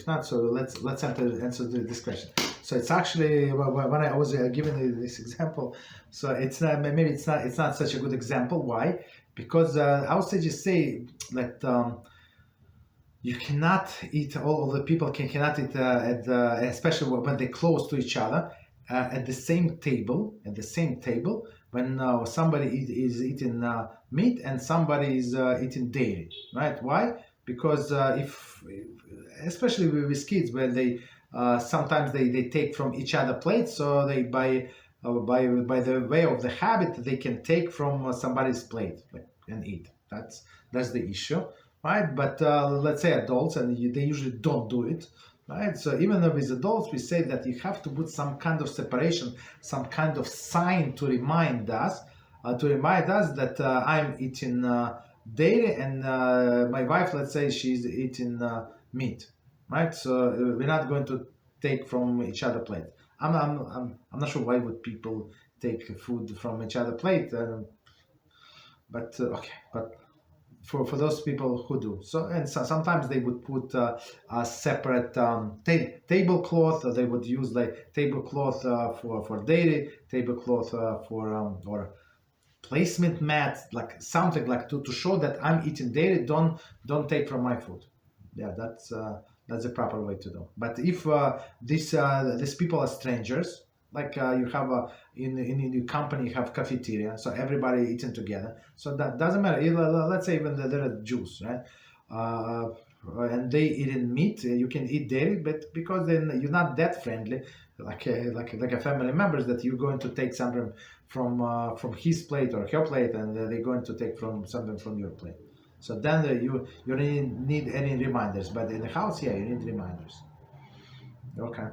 if not, so let's answer this question. So it's actually when I was giving this example, so it's not maybe it's not such a good example. Why? Because our sages say that you cannot eat. All the people cannot eat especially when they're close to each other at the same table. When somebody is eating meat and somebody is eating dairy, right? Why? Because especially with kids, where they sometimes they take from each other plates, so they by the way of the habit they can take from somebody's plate and eat. That's the issue, right? But let's say adults, and they usually don't do it, right? So even with adults, we say that you have to put some kind of separation, some kind of sign to remind us that I'm eating dairy and my wife, let's say, she's eating meat, right? So we're not going to take from each other plate. I'm not sure why would people take food from each other plate, but okay, but for those people who do so, and so sometimes they would put a separate tablecloth. They would use like tablecloth for dairy, tablecloth for or placement mat, like something like to show that I'm eating dairy. Don't take from my food. Yeah, that's the proper way to do. But if these people are strangers, like you have in your company, you have cafeteria, so everybody eating together. So that doesn't matter. Let's say even there are Jews, right? And they eating meat, you can eat dairy, but because then you're not that friendly, like a family members, that you're going to take something from his plate or her plate, and they're going to take from something from your plate. So then you don't need any reminders, but in the house, yeah, you need reminders. Okay.